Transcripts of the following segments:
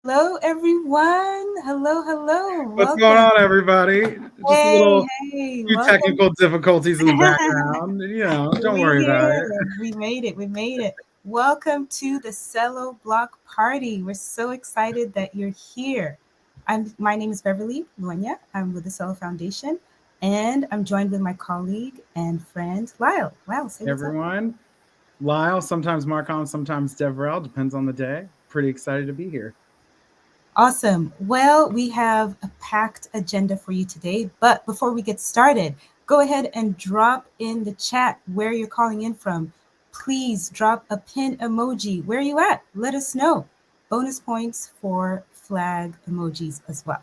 Hello, everyone. Hello, hello. What's going Welcome. on, everybody? Just a Hey, little hey, few welcome. technical difficulties in the background. Don't We worry about here. it. We made it. We made it. Welcome to the Celo Block Party. We're so excited that you're here. My name is Beverly Luenya. I'm with the Celo Foundation, and I'm joined with my colleague and friend Lyle. Lyle, say what's up. Everyone, Lyle, sometimes Marcon, sometimes Devrel, depends on the day. Pretty excited to be here. Awesome. Well, we have a packed agenda for you today, but before we get started, go ahead and drop in the chat where you're calling in from. Please drop a pin emoji. Where are you at? Let us know. Bonus points for flag emojis as well.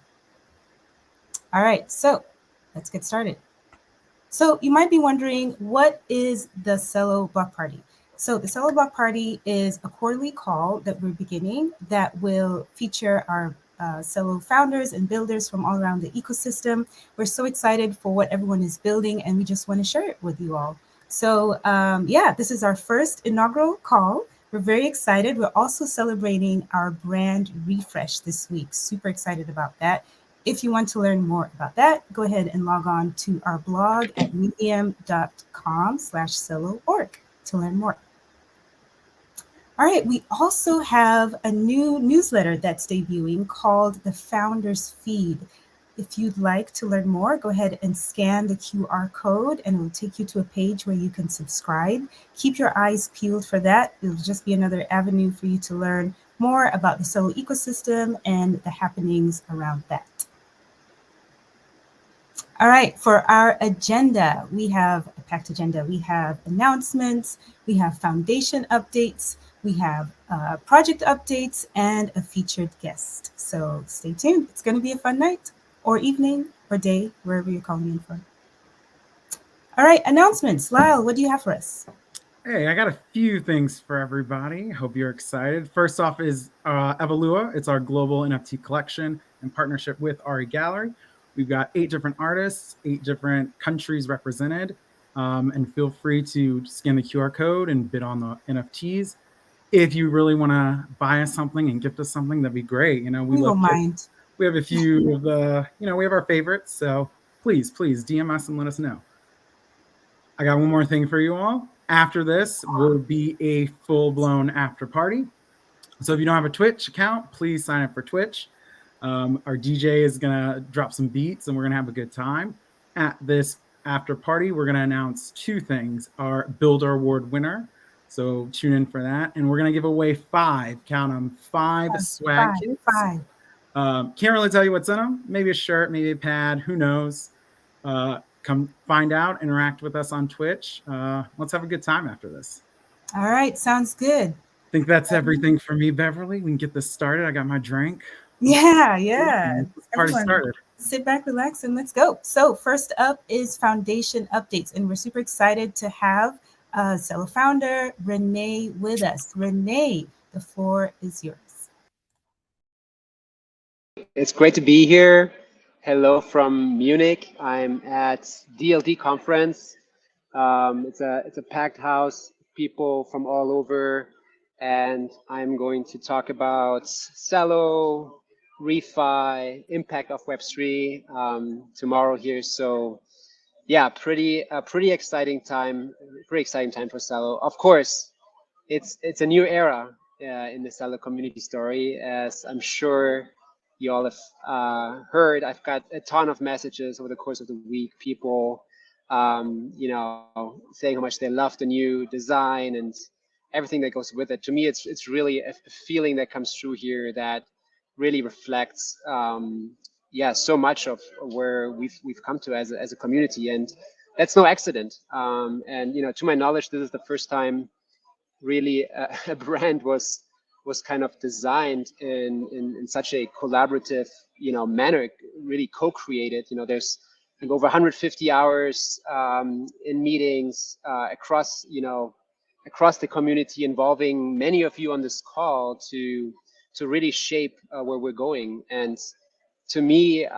All right, so let's get started. So you might be wondering, what is the Celo Block Party? So the Celo Block Party is a quarterly call that we're beginning that will feature our Celo founders and builders from all around the ecosystem. We're so excited for what everyone is building, and we just want to share it with you all. So yeah, this is our first inaugural call. We're very excited. We're also celebrating our brand refresh this week. Super excited about that. If you want to learn more about that, go ahead and log on to our blog at medium.com/solo.org to learn more. All right, we also have a new newsletter that's debuting called the Founders Feed. If you'd like to learn more, go ahead and scan the QR code and it will take you to a page where you can subscribe. Keep your eyes peeled for that. It'll just be another avenue for you to learn more about the solo ecosystem and the happenings around that. All right, for our agenda, we have a packed agenda. We have announcements, we have foundation updates, we have project updates, and a featured guest. So stay tuned. It's going to be a fun night or evening or day, wherever you're calling in from. All right, announcements. Lyle, what do you have for us? Hey, I got a few things for everybody. Hope you're excited. First off is Evolua. It's our global NFT collection in partnership with Ari Gallery. We've got 8 different artists, 8 different countries represented. And feel free to scan the QR code and bid on the NFTs. If you really want to buy us something and gift us something, that'd be great. We We love don't gifts. mind. We have a few of the, we have our favorites. So please DM us and let us know. I got one more thing for you all. After this will be a full blown after party. So if you don't have a Twitch account, please sign up for Twitch. Our DJ is gonna drop some beats and we're gonna have a good time. At this after party, we're gonna announce 2 things: our Builder Award winner. So tune in for that, and we're gonna give away 5, count them, 5 swag Five, kits. five. Can't really tell you what's in them. Maybe a shirt, maybe a pad. Who knows? Come find out. Interact with us on Twitch. Let's have a good time after this. All right, sounds good. Think that's everything for me, Beverly. We can get this started. I got my drink. Let's Yeah, yeah. let's party Everyone, started. sit back, relax, and let's go. So, first up is foundation updates, and we're super excited to have Celo founder Rene with us. Rene, the floor is yours. It's great to be here. Hello from Munich. I'm at DLD conference. It's a packed house, people from all over, and I'm going to talk about Celo, refi, impact of Web3 tomorrow here. So yeah, pretty exciting time. Pretty exciting time for Celo. Of course, it's a new era in the Celo community story, as I'm sure you all have heard. I've got a ton of messages over the course of the week. People, saying how much they love the new design and everything that goes with it. To me, it's really a feeling that comes through here that really reflects, yeah, so much of where we've come to as a community, and that's no accident. And to my knowledge, this is the first time really a brand was kind of designed in such a collaborative manner, really co-created. There's like over 150 hours in meetings across the community, involving many of you on this call to really shape where we're going. And to me,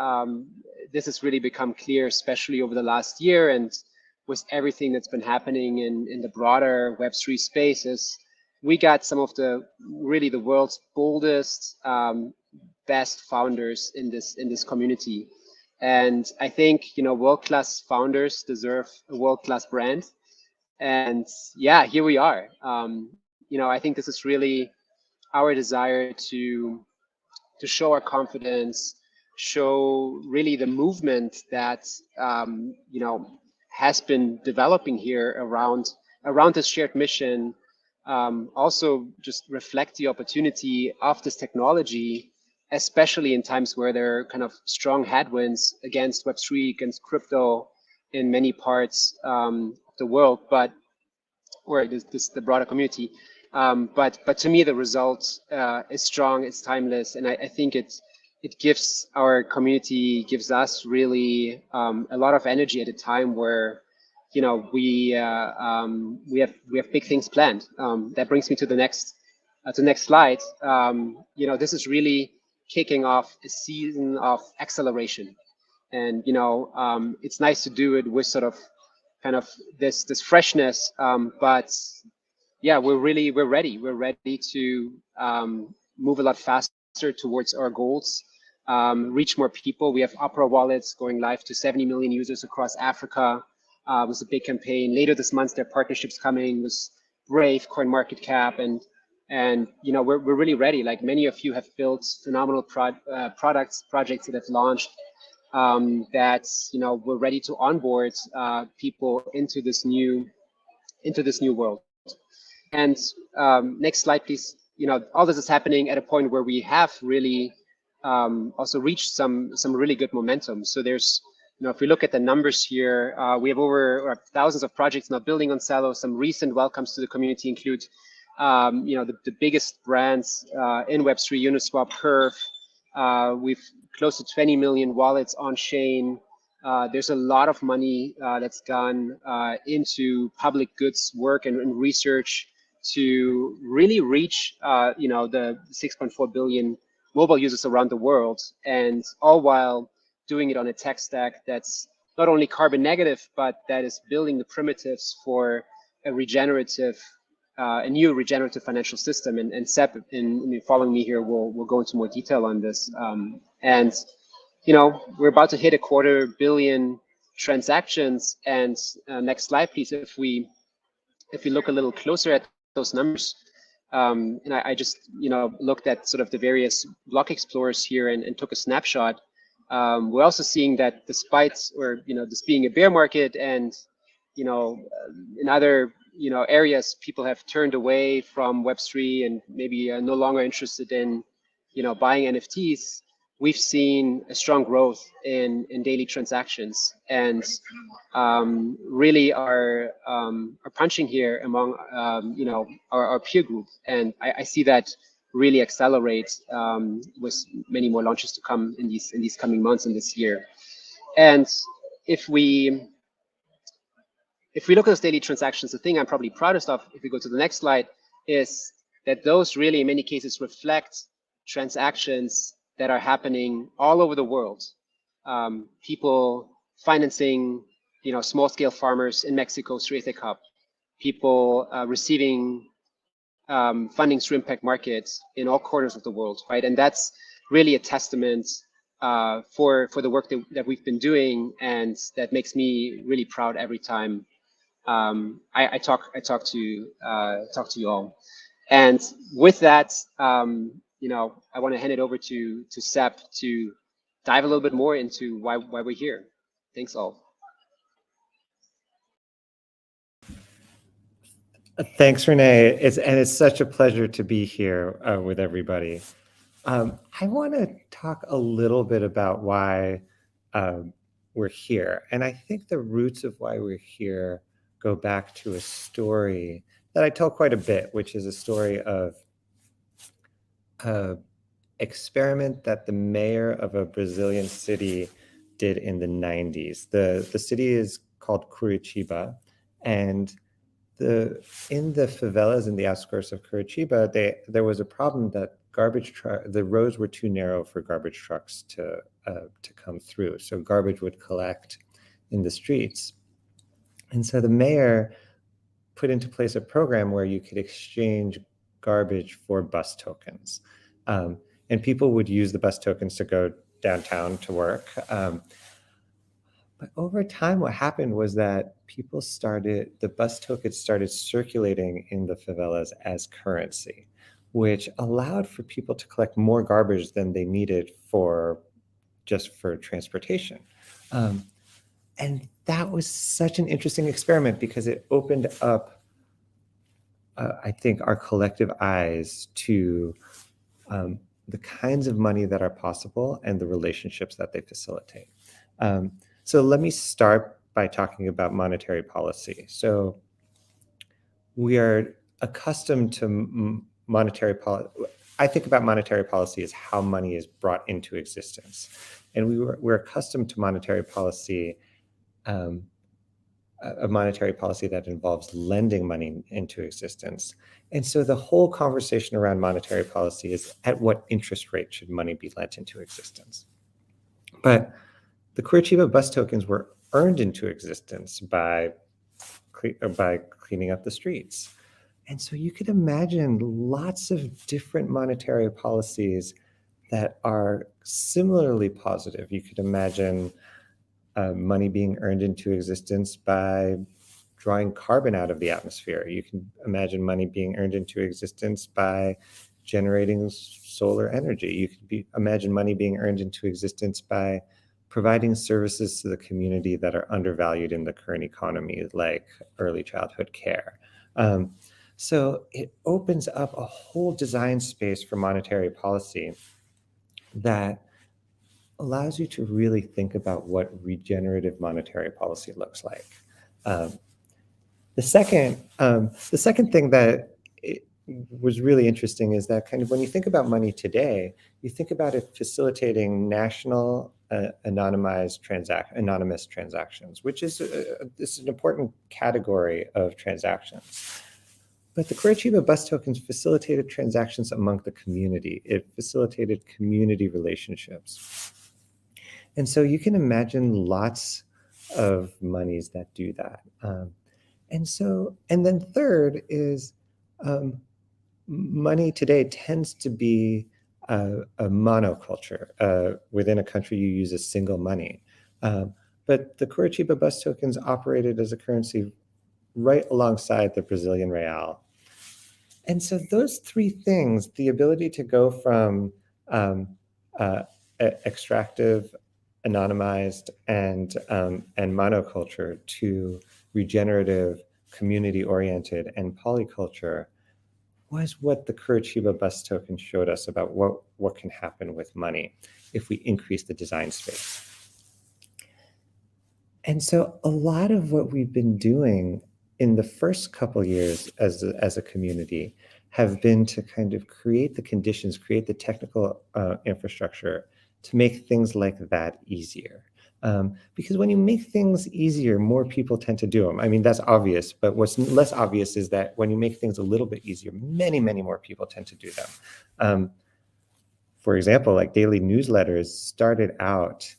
this has really become clear, especially over the last year, and with everything that's been happening in the broader Web3 spaces. We got some of the world's boldest, best founders in this community. And I think, world-class founders deserve a world-class brand. And yeah, here we are. I think this is really our desire to show our confidence, show really the movement that has been developing here around this shared mission. Also, just reflect the opportunity of this technology, especially in times where there are kind of strong headwinds against Web3, against crypto in many parts of the world, or the broader community. But to me, the result is strong, it's timeless, and I think it gives our community, gives us really a lot of energy at a time where we have big things planned. That brings me to the next slide. This is really kicking off a season of acceleration, and it's nice to do it with sort of kind of this freshness, but yeah, we're ready. We're ready to move a lot faster towards our goals, reach more people. We have Opera wallets going live to 70 million users across Africa. It was a big campaign. Later this month, there are partnerships coming with Brave, CoinMarketCap, and we're really ready. Like many of you have built phenomenal projects that have launched. That we're ready to onboard people into this new world. And next slide, please. All this is happening at a point where we have really also reached some really good momentum. So there's, if we look at the numbers here, we have over thousands of projects now building on Celo. Some recent welcomes to the community include, the biggest brands in Web3, Uniswap, Curve. We've close to 20 million wallets on chain. There's a lot of money that's gone into public goods work and research to really reach, the 6.4 billion mobile users around the world, and all while doing it on a tech stack that's not only carbon negative, but that is building the primitives for a new regenerative financial system. And Seb, in following me here, we'll go into more detail on this. And we're about to hit 250 million transactions. And next slide, please. If we look a little closer at those numbers, and I just looked at sort of the various block explorers here and took a snapshot. We're also seeing that despite, this being a bear market, and in other areas, people have turned away from Web3 and maybe are no longer interested in buying NFTs. We've seen a strong growth in daily transactions, and really are punching here among our peer group. And I see that really accelerate with many more launches to come in these coming months and this year. And if we look at those daily transactions, the thing I'm probably proudest of, if we go to the next slide, is that those really in many cases reflect transactions that are happening all over the world. People financing, small-scale farmers in Mexico through Ethicup, people receiving funding through impact markets in all corners of the world, right? And that's really a testament for the work that we've been doing, and that makes me really proud every time I talk to you all. And with that, I want to hand it over to Seb to dive a little bit more into why we're here. Thanks all. Thanks, Rene. It's such a pleasure to be here with everybody. I want to talk a little bit about why we're here. And I think the roots of why we're here go back to a story that I tell quite a bit, which is a story of an experiment that the mayor of a Brazilian city did in the 90s. The city is called Curitiba, and in the favelas in the outskirts of Curitiba, there was a problem that the roads were too narrow for garbage trucks to come through. So garbage would collect in the streets. And so the mayor put into place a program where you could exchange garbage for bus tokens. and people would use the bus tokens to go downtown to work. But over time, what happened was that the bus tokens started circulating in the favelas as currency, which allowed for people to collect more garbage than they needed just for transportation. And that was such an interesting experiment because it opened up, I think, our collective eyes to the kinds of money that are possible and the relationships that they facilitate. So let me start by talking about monetary policy. So we are accustomed to monetary policy. I think about monetary policy as how money is brought into existence. And we're accustomed to monetary policy, a monetary policy that involves lending money into existence. And so the whole conversation around monetary policy is at what interest rate should money be lent into existence? But the Curitiba bus tokens were earned into existence by cleaning up the streets. And so you could imagine lots of different monetary policies that are similarly positive. You could imagine money being earned into existence by drawing carbon out of the atmosphere. You can imagine money being earned into existence by generating solar energy. You could imagine money being earned into existence by providing services to the community that are undervalued in the current economy, like early childhood care. So it opens up a whole design space for monetary policy that allows you to really think about what regenerative monetary policy looks like. The second thing that was really interesting is that kind of when you think about money today, you think about it facilitating national anonymous transactions, which is this is an important category of transactions. But the Curitiba bus tokens facilitated transactions among the community. It facilitated community relationships. And so you can imagine lots of monies that do that. And then third is money today tends to be a monoculture. Within a country, you use a single money. But the Curitiba bus tokens operated as a currency right alongside the Brazilian real. And so those three things, the ability to go from extractive, anonymized, and monoculture to regenerative, community-oriented, and polyculture was what the Curitiba bus token showed us about what can happen with money if we increase the design space. And so a lot of what we've been doing in the first couple years as a community have been to kind of create the conditions, create the technical infrastructure to make things like that easier. Because when you make things easier, more people tend to do them. I mean, that's obvious, but what's less obvious is that when you make things a little bit easier, many, many more people tend to do them. For example, like daily newsletters started out,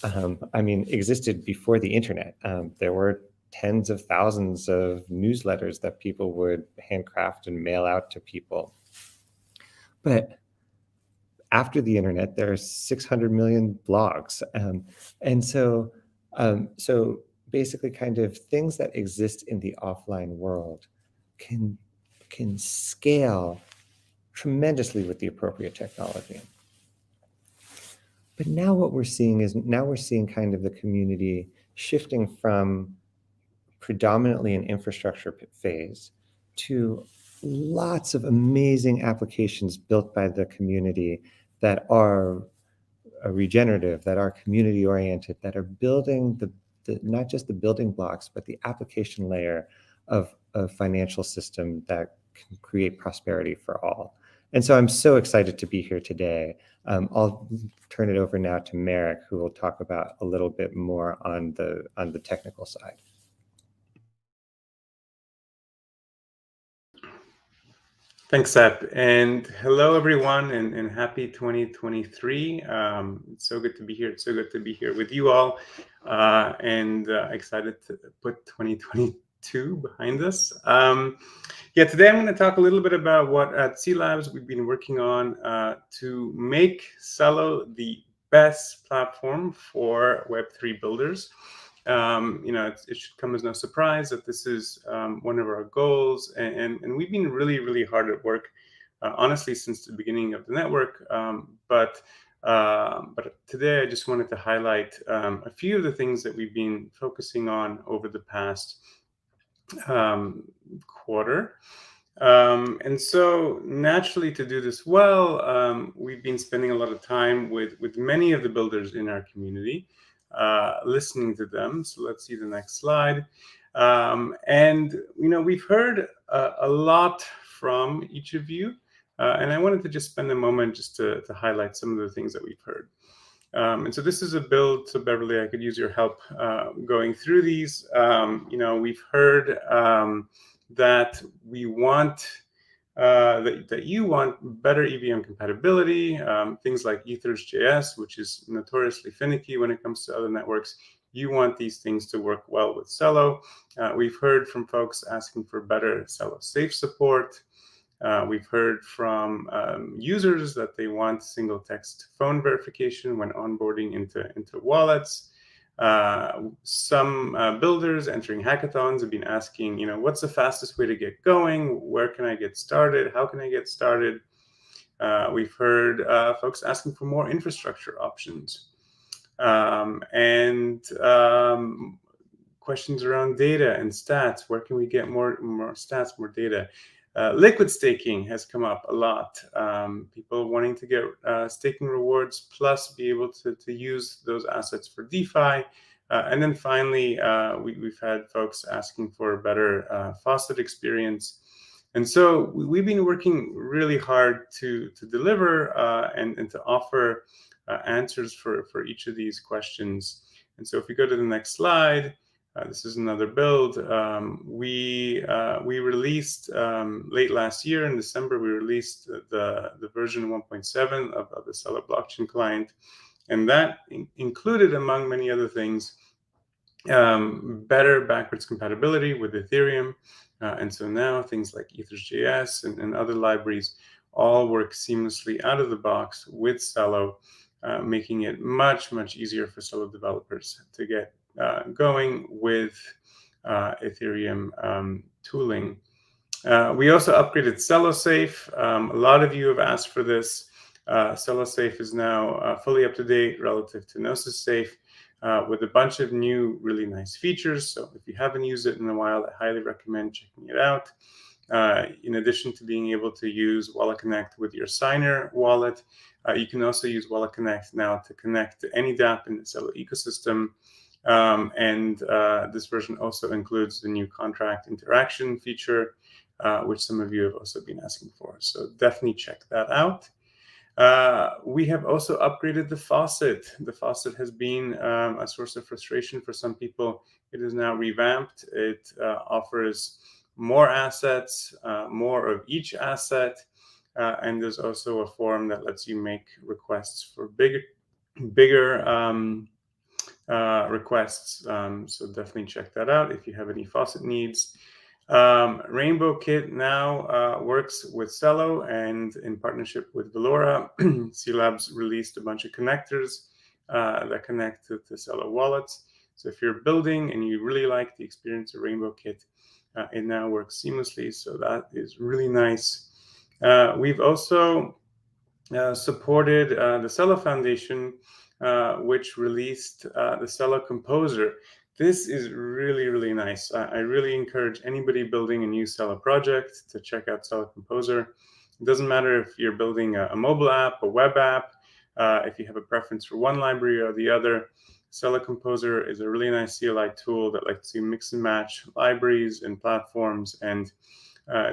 existed before the internet. There were tens of thousands of newsletters that people would handcraft and mail out to people. But after the internet, there are 600 million blogs. And so basically kind of things that exist in the offline world can scale tremendously with the appropriate technology. But now what we're seeing is kind of the community shifting from predominantly an infrastructure phase to lots of amazing applications built by the community that are regenerative, that are community oriented, that are building the not just the building blocks, but the application layer of a financial system that can create prosperity for all. And so I'm so excited to be here today. I'll turn it over now to Marek, who will talk about a little bit more on the technical side. Thanks, Seth. And hello, everyone, and happy 2023. It's so good to be here. It's so good to be here with you all, and excited to put 2023 2 behind us. Yeah, today I'm going to talk a little bit about what at cLabs we've been working on to make Celo the best platform for Web3 builders. It should come as no surprise that this is one of our goals, and we've been really hard at work, honestly, since the beginning of the network. But today I just wanted to highlight a few of the things that we've been focusing on over the past quarter. And so naturally, to do this well, we've been spending a lot of time with many of the builders in our community, listening to them. So let's see the next slide. And we've heard a lot from each of you, and I wanted to just spend a moment just to highlight some of the things that we've heard. And so this is a build. So Beverly, I could use your help going through these. We've heard that we want that you want better EVM compatibility, things like Ethers.js, which is notoriously finicky when it comes to other networks. You want these things to work well with Celo. We've heard from folks asking for better Celo safe support. We've heard from users that they want single text phone verification when onboarding into wallets. Some builders entering hackathons have been asking, what's the fastest way to get going? Where can I get started? How can I get started? We've heard folks asking for more infrastructure options, and questions around data and stats. Where can we get more stats, more data? Liquid staking has come up a lot. People wanting to get staking rewards plus be able to use those assets for DeFi. And then finally, we've had folks asking for a better faucet experience. And so we've been working really hard to deliver and to offer answers for each of these questions. And so if we go to the next slide, this is another build. We released late last year in December. We released the version 1.7 of the Celo blockchain client, and that included, among many other things, better backwards compatibility with Ethereum. And so now things like Ethers.js and other libraries all work seamlessly out of the box with Celo, making it much easier for Celo developers to get going with Ethereum tooling. We also upgraded Celo Safe. A lot of you have asked for this. Celo Safe is now fully up to date relative to Gnosis Safe, with a bunch of new really nice features. So if you haven't used it in a while, I highly recommend checking it out. In addition to being able to use Wallet Connect with your signer wallet, you can also use Wallet Connect now to connect to any dApp in the Celo ecosystem. And this version also includes the new contract interaction feature, which some of you have also been asking for. So definitely check that out. We have also upgraded the faucet. The faucet has been a source of frustration for some people. It is now revamped. It offers more assets, more of each asset. And there's also a form that lets you make requests for bigger requests. So definitely check that out if you have any faucet needs. Rainbow Kit now works with Celo, and in partnership with Valora, cLabs released a bunch of connectors that connect to Celo wallets. So if you're building and you really like the experience of Rainbow Kit, it now works seamlessly. So that is really nice. We've also supported the Celo Foundation, which released the Celo Composer. This is really nice. I really encourage anybody building a new Celo project to check out Celo Composer. It doesn't matter if you're building a mobile app, a web app, if you have a preference for one library or the other. Celo Composer is a really nice CLI tool that lets you mix and match libraries and platforms and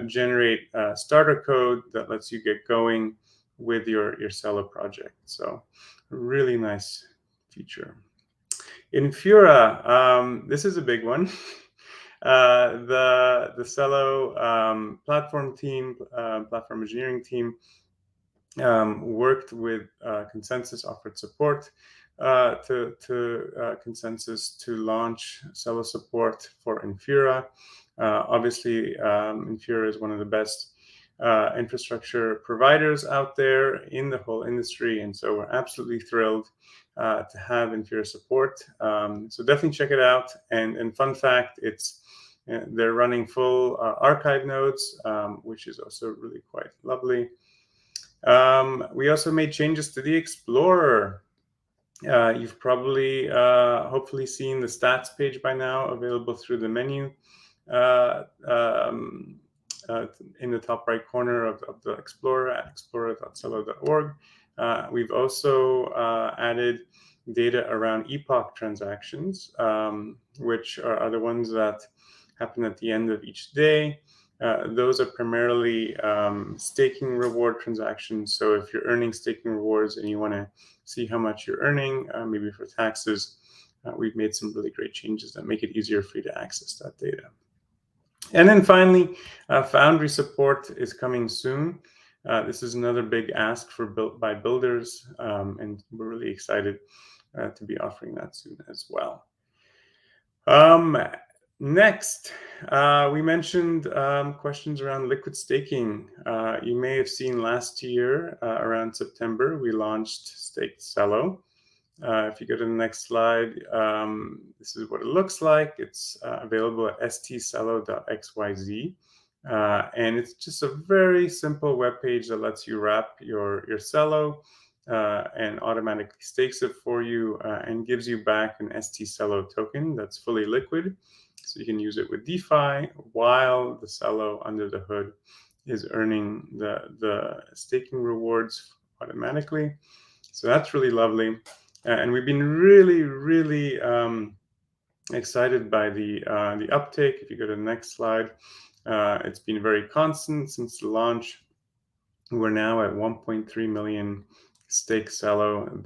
generate starter code that lets you get going with your Celo project. So really nice feature. Infura, this is a big one. The Celo platform team, platform engineering team, worked with Consensus, offered support consensus to launch Celo support for Infura. Obviously, Infura is one of the best infrastructure providers out there in the whole industry, and so we're absolutely thrilled to have Infura support. So definitely check it out. And fun fact, they're running full archive nodes, which is also really quite lovely. We also made changes to the Explorer. You've probably, hopefully seen the stats page by now, available through the menu in the top right corner of the Explorer at explorer.celo.org. We've also added data around epoch transactions, which are the ones that happen at the end of each day. Those are primarily staking reward transactions. So if you're earning staking rewards and you want to see how much you're earning, maybe for taxes, we've made some really great changes that make it easier for you to access that data. And then finally, Foundry support is coming soon. This is another big ask by builders, and we're really excited to be offering that soon as well. Next, we mentioned questions around liquid staking. You may have seen last year, around September, we launched Staked Celo. If you go to the next slide, this is what it looks like. It's available at stcelo.xyz. And it's just a very simple web page that lets you wrap your Celo and automatically stakes it for you and gives you back an stCelo token that's fully liquid. So you can use it with DeFi while the Celo under the hood is earning the staking rewards automatically. So that's really lovely. And we've been really, really excited by the uptake. If you go to the next slide, it's been very constant since the launch. We're now at 1.3 million staked Celo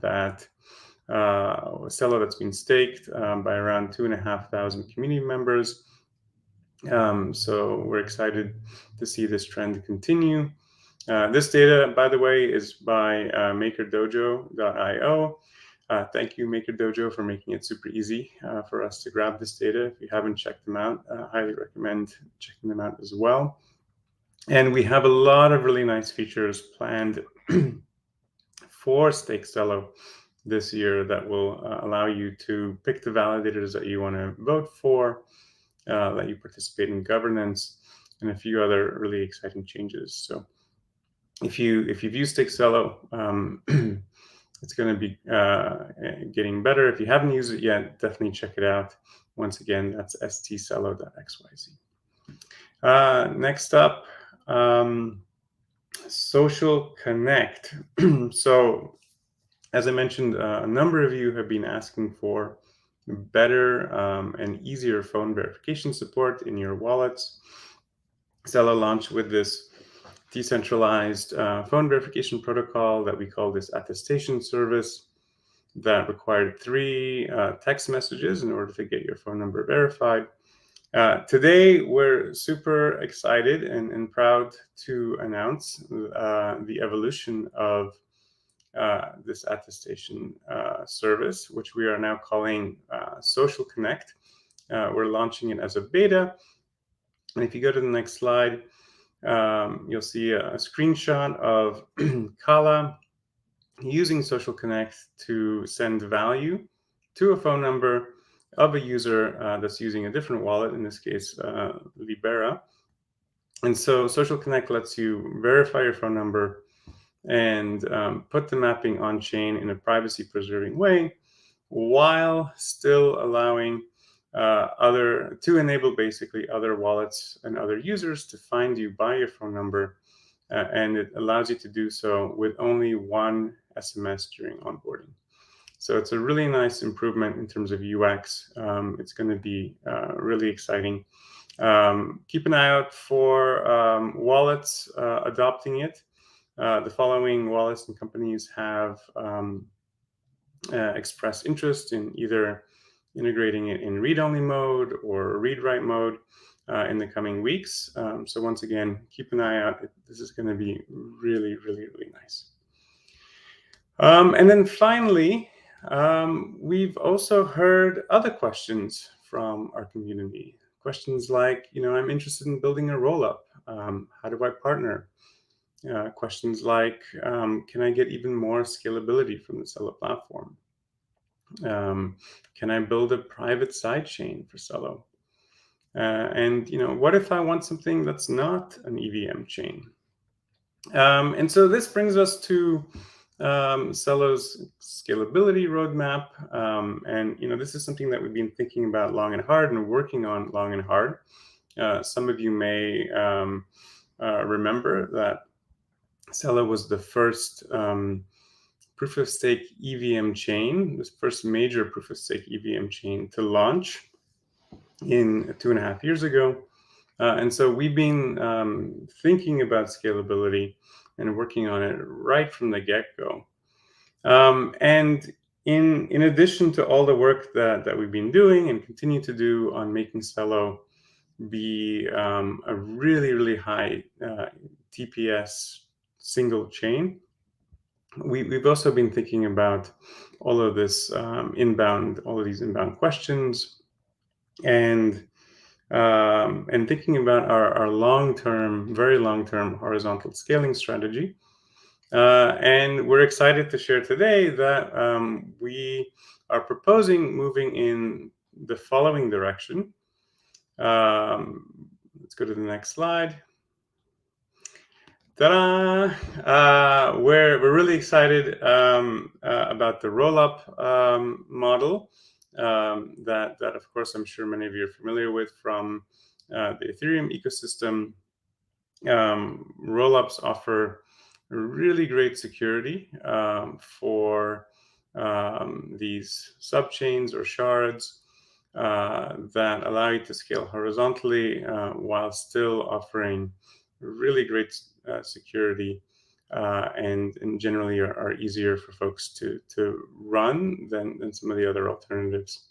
that's been staked by around 2,500 community members. So we're excited to see this trend continue. This data, by the way, is by makerdojo.io. Thank you, MakerDojo, for making it super easy for us to grab this data. If you haven't checked them out, highly recommend checking them out as well. And we have a lot of really nice features planned for Staked Celo this year that will allow you to pick the validators that you want to vote for, let you participate in governance, and a few other really exciting changes. So if you've used Staked Celo, it's going to be getting better. If you haven't used it yet, definitely check it out. Once again, that's stcelo.xyz. Next up, Social Connect. So, as I mentioned, a number of you have been asking for better and easier phone verification support in your wallets. Celo launched with this decentralized phone verification protocol that we call this attestation service that required 3 text messages in order to get your phone number verified. Today, we're super excited and proud to announce the evolution of this attestation service, which we are now calling Social Connect. We're launching it as a beta. And if you go to the next slide, you'll see a screenshot of Kala using Social Connect to send value to a phone number of a user that's using a different wallet, in this case, Libera. And so Social Connect lets you verify your phone number and put the mapping on chain in a privacy preserving way, while still allowing to enable basically other wallets and other users to find you by your phone number, and it allows you to do so with only 1 SMS during onboarding. So it's a really nice improvement in terms of UX. It's going to be really exciting. Keep an eye out for wallets adopting it. The following wallets and companies have expressed interest in either integrating it in read-only mode or read-write mode in the coming weeks. So once again, keep an eye out. This is going to be really, really, really nice. And then finally, we've also heard other questions from our community. Questions like, I'm interested in building a roll-up. How do I partner? Questions like, can I get even more scalability from the Celo platform? Can I build a private sidechain for Celo? And what if I want something that's not an EVM chain? And so this brings us to Celo's scalability roadmap. And this is something that we've been thinking about long and hard and working on long and hard. Some of you may remember that Celo was the first proof of stake EVM chain, the first major proof of stake EVM chain to launch in 2.5 years ago. And so we've been thinking about scalability and working on it right from the get-go. And in addition to all the work that we've been doing and continue to do on making Celo be a really, really high TPS single chain, we've also been thinking about all of this all of these inbound questions, and thinking about our long-term, very long-term horizontal scaling strategy. And we're excited to share today that we are proposing moving in the following direction. Let's go to the next slide. Ta-da! We're really excited about the roll-up model that of course I'm sure many of you are familiar with from the Ethereum ecosystem. Roll-ups offer really great security for these subchains or shards that allow you to scale horizontally while still offering really great security and generally are easier for folks to run than some of the other alternatives.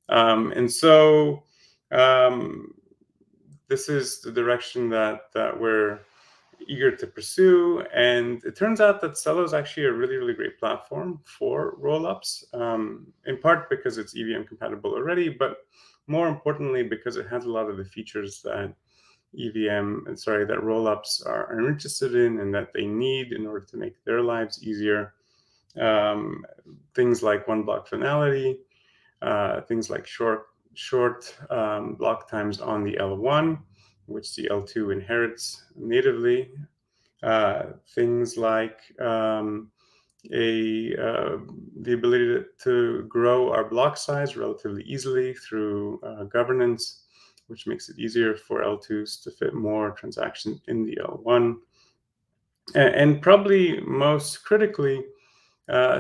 And so this is the direction that we're eager to pursue. And it turns out that Celo is actually a really, really great platform for rollups, in part because it's EVM compatible already, but more importantly, because it has a lot of the features that that rollups are interested in and that they need in order to make their lives easier. Things like one block finality, things like short block times on the L1, which the L2 inherits natively. Things like the ability to grow our block size relatively easily through governance, which makes it easier for L2s to fit more transactions in the L1. And probably most critically,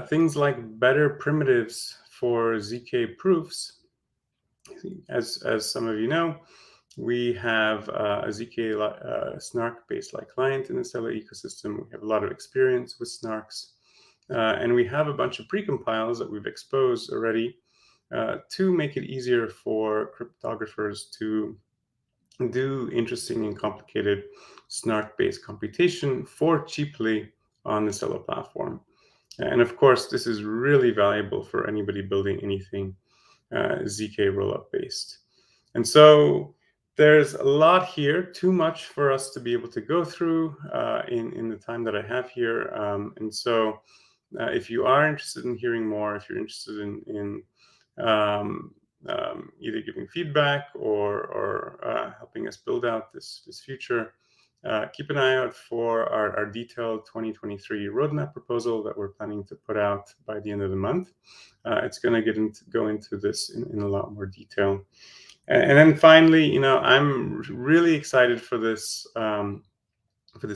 things like better primitives for ZK proofs. As some of you know, we have a ZK snark-based like client in the Celo ecosystem. We have a lot of experience with snarks. And we have a bunch of precompiles that we've exposed already to make it easier for cryptographers to do interesting and complicated snark-based computation for cheaply on the Celo platform. And of course, this is really valuable for anybody building anything ZK rollup based. And so there's a lot here, too much for us to be able to go through in the time that I have here. And so if you are interested in hearing more, if you're interested in either giving feedback or helping us build out this future, keep an eye out for our detailed 2023 roadmap proposal that we're planning to put out by the end of the month. It's going to go into this in a lot more detail. And then finally, I'm really excited for this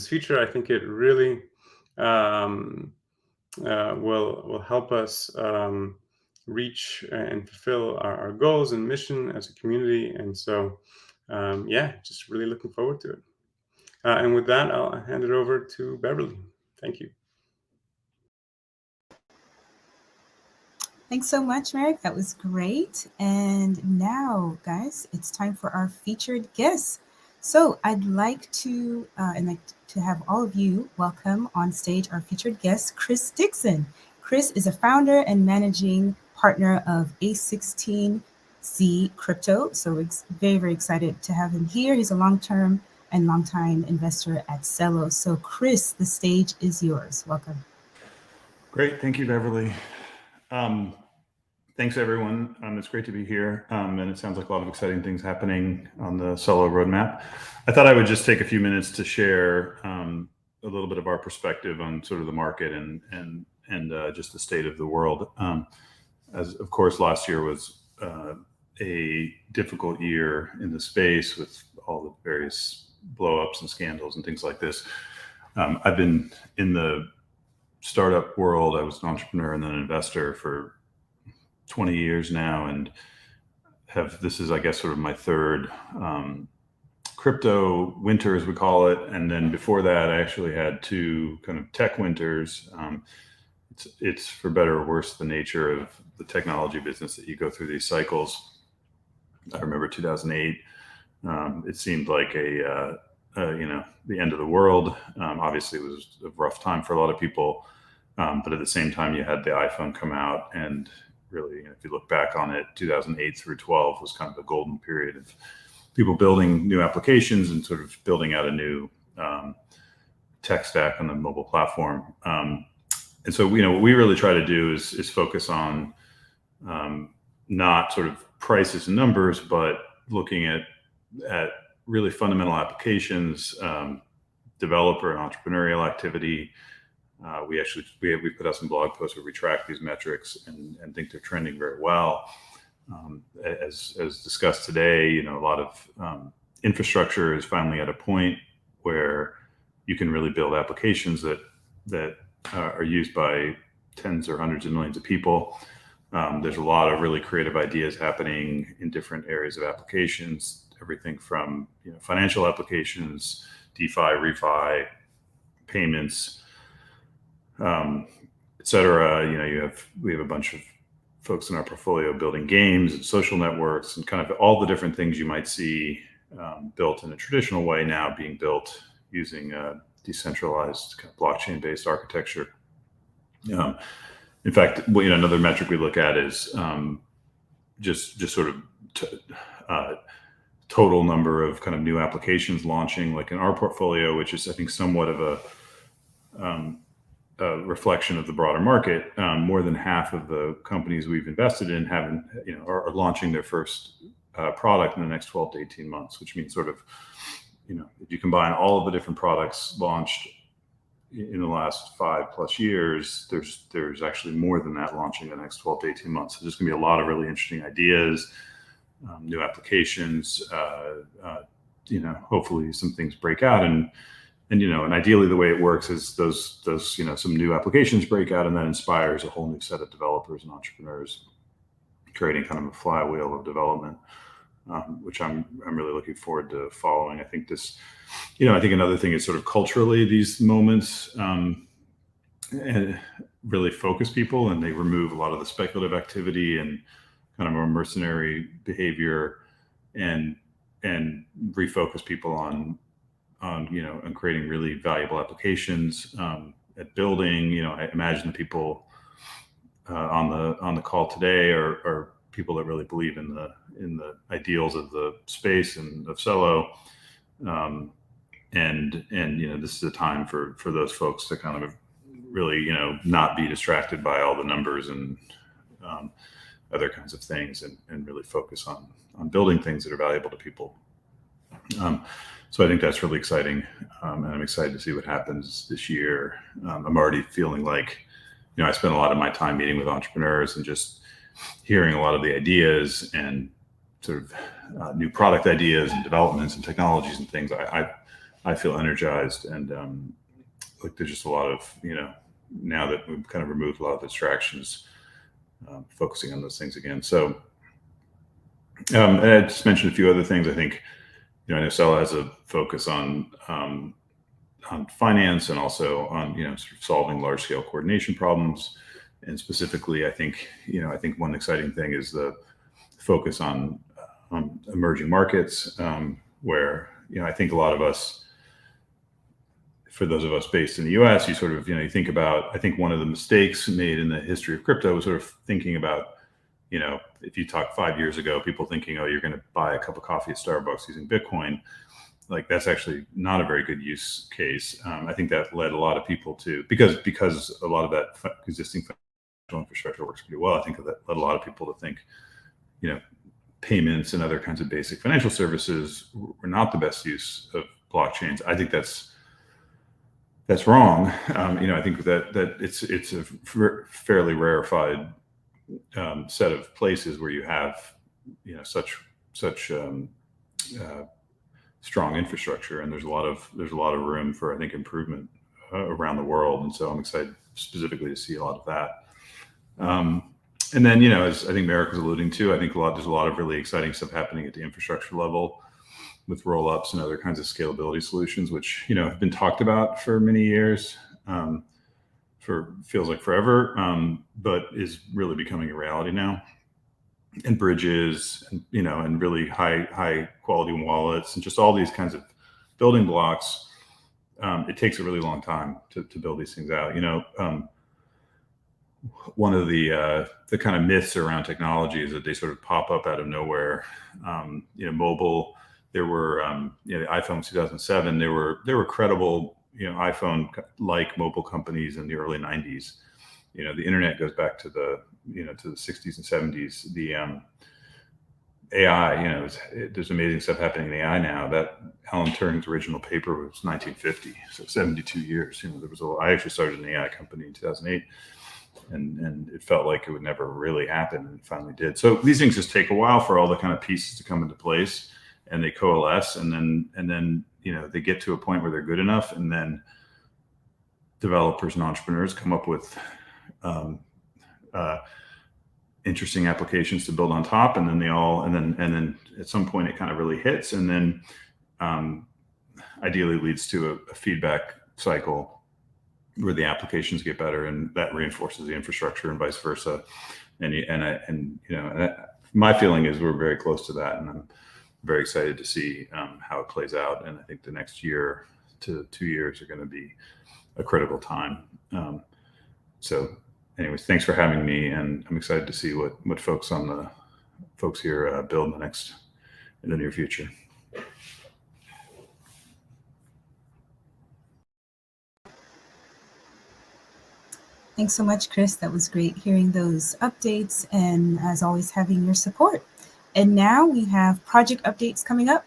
feature. I think it really will help us reach and fulfill our goals and mission as a community. And so, just really looking forward to it. And with that, I'll hand it over to Beverly. Thank you. Thanks so much, Marek. That was great. And now, guys, it's time for our featured guests. So I'd like to have all of you welcome on stage our featured guest, Chris Dixon. Chris is a founder and managing partner of A16Z Crypto. So we're very, very excited to have him here. He's a long-term and long-time investor at Celo. So Chris, the stage is yours. Welcome. Great. Thank you, Beverly. Thanks, everyone. It's great to be here. And it sounds like a lot of exciting things happening on the Celo roadmap. I thought I would just take a few minutes to share a little bit of our perspective on sort of the market and just the state of the world. As of course, last year was a difficult year in the space with all the various blow-ups and scandals and things like this. I've been in the startup world. I was an entrepreneur and then an investor for 20 years now, and this is, I guess, sort of my third crypto winter, as we call it. And then before that, I actually had two kind of tech winters. It's for better or worse the nature of the technology business that you go through these cycles. I remember 2008. It seemed like the end of the world. Obviously, it was a rough time for a lot of people, but at the same time, you had the iPhone come out, and really, if you look back on it, 2008 through 12 was kind of a golden period of people building new applications and sort of building out a new tech stack on the mobile platform. And so, what we really try to do is focus on not sort of prices and numbers, but looking at really fundamental applications, developer and entrepreneurial activity. We put out some blog posts where we track these metrics and think they're trending very well. As discussed today, a lot of infrastructure is finally at a point where you can really build applications that are used by tens or hundreds of millions of people. There's a lot of really creative ideas happening in different areas of applications, everything from financial applications, DeFi, refi, payments, et cetera. We have a bunch of folks in our portfolio building games and social networks and kind of all the different things you might see built in a traditional way now being built using decentralized kind of blockchain-based architecture. In fact, another metric we look at is just sort of total number of kind of new applications launching, like in our portfolio, which is, I think, somewhat of a reflection of the broader market. More than half of the companies we've invested in are launching their first product in the next 12 to 18 months, which means sort of, if you combine all of the different products launched in the last 5+ years, there's actually more than that launching in the next 12 to 18 months. So there's going to be a lot of really interesting ideas, new applications. Hopefully some things break out, and ideally the way it works is those some new applications break out, and that inspires a whole new set of developers and entrepreneurs, creating kind of a flywheel of development, which I'm really looking forward to following. I think I think another thing is sort of culturally these moments and really focus people, and they remove a lot of the speculative activity and kind of more mercenary behavior, and refocus people on creating really valuable applications, at building. I imagine the people on the call today are people that really believe in the ideals of the space and of Celo. And this is a time for those folks to kind of really, not be distracted by all the numbers and other kinds of things, and really focus on building things that are valuable to people. So I think that's really exciting, and I'm excited to see what happens this year. I'm already feeling like, I spend a lot of my time meeting with entrepreneurs and just hearing a lot of the ideas and sort of new product ideas and developments and technologies and things. I feel energized, and like there's just a lot of, now that we've kind of removed a lot of distractions, focusing on those things again. So and I just mentioned a few other things. I think, I know Celo has a focus on finance and also on, sort of solving large scale coordination problems. And specifically, I think one exciting thing is the focus on emerging markets, where, I think a lot of us for those of us based in the US, you sort of, you think about, I think one of the mistakes made in the history of crypto was sort of thinking about, if you talk 5 years ago, people thinking, oh, you're going to buy a cup of coffee at Starbucks using Bitcoin. Like, that's actually not a very good use case. I think that led a lot of people to, because a lot of that existing financial infrastructure works pretty well, I think that led a lot of people to think, payments and other kinds of basic financial services were not the best use of blockchains. I think that's wrong. I think that it's a fairly rarefied set of places where you have, such strong infrastructure, and there's a lot of room for, I think, improvement around the world. And so I'm excited specifically to see a lot of that. And then, as I think Marek was alluding to, I think there's a lot of really exciting stuff happening at the infrastructure level with roll-ups and other kinds of scalability solutions, which, have been talked about for many years, for feels like forever, but is really becoming a reality now. And bridges, and, and really high quality wallets, and just all these kinds of building blocks. It takes a really long time to build these things out. One of the kind of myths around technology is that they sort of pop up out of nowhere. Mobile. There were, the iPhone 2007. There were credible, iPhone-like mobile companies in the early 90s. The internet goes back to the, to the 60s and 70s. The AI, there's amazing stuff happening in AI now. That Alan Turing's original paper was 1950, so 72 years. I actually started an AI company in 2008. And it felt like it would never really happen, and it finally did. So these things just take a while for all the kind of pieces to come into place, and they coalesce, and then they get to a point where they're good enough, and then developers and entrepreneurs come up with interesting applications to build on top, and then at some point it kind of really hits, and then ideally leads to a feedback cycle where the applications get better, and that reinforces the infrastructure, and vice versa. And my feeling is we're very close to that, and I'm very excited to see how it plays out. And I think the next year to 2 years are going to be a critical time. So, anyways, thanks for having me, and I'm excited to see what folks here build in the near future. Thanks so much, Chris. That was great hearing those updates, and as always, having your support. And now we have project updates coming up.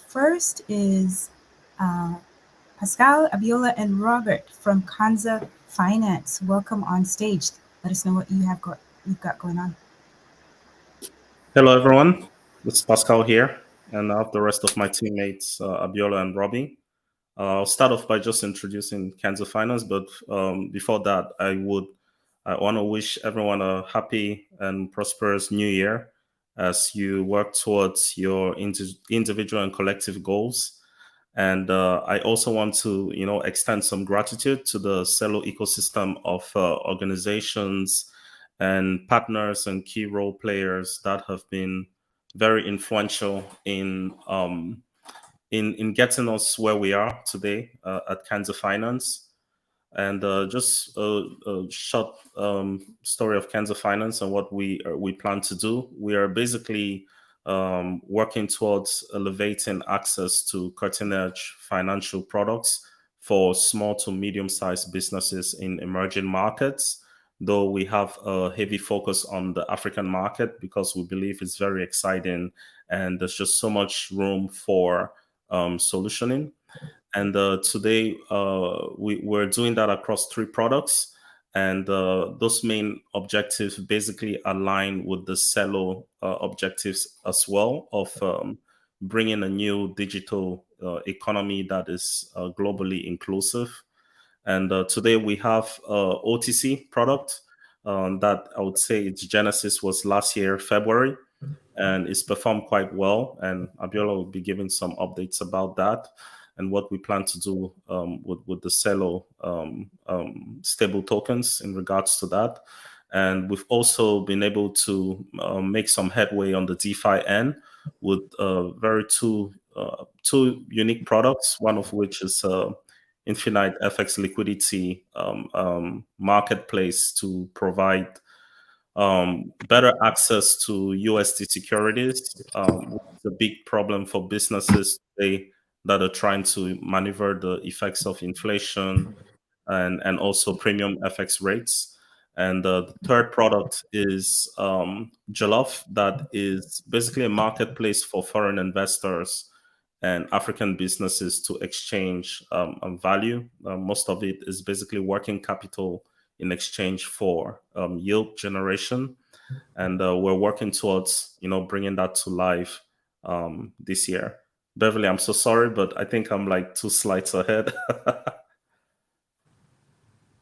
First is Pascal, Abiola, and Robert from Canza Finance. Welcome on stage. Let us know what you've got going on. Hello, everyone. It's Pascal here, and I have the rest of my teammates, Abiola and Robbie. I'll start off by just introducing Canza Finance, but before that, I want to wish everyone a happy and prosperous new year as you work towards your individual and collective goals. And I also want to, extend some gratitude to the Celo ecosystem of organizations and partners and key role players that have been very influential in getting us where we are today at Canza Finance. And just a short story of Canza Finance and what we plan to do. We are basically working towards elevating access to cutting-edge financial products for small to medium-sized businesses in emerging markets, though we have a heavy focus on the African market because we believe it's very exciting and there's just so much room for solutioning. And today we're doing that across 3 products, and those main objectives basically align with the Celo objectives as well of bringing a new digital economy that is globally inclusive. And today we have OTC product that I would say its genesis was last year, February, and it's performed quite well. And Abiola will be giving some updates about that and what we plan to do with the Celo stable tokens in regards to that. And we've also been able to make some headway on the DeFi end with two unique products, one of which is infinite FX liquidity marketplace to provide better access to USD securities. It's a big problem for businesses today that are trying to maneuver the effects of inflation and also premium FX rates. And the third product is Jollof, that is basically a marketplace for foreign investors and African businesses to exchange value. Most of it is basically working capital in exchange for yield generation. And we're working towards, bringing that to life this year. Beverly, I'm so sorry, but I think I'm like 2 slides ahead.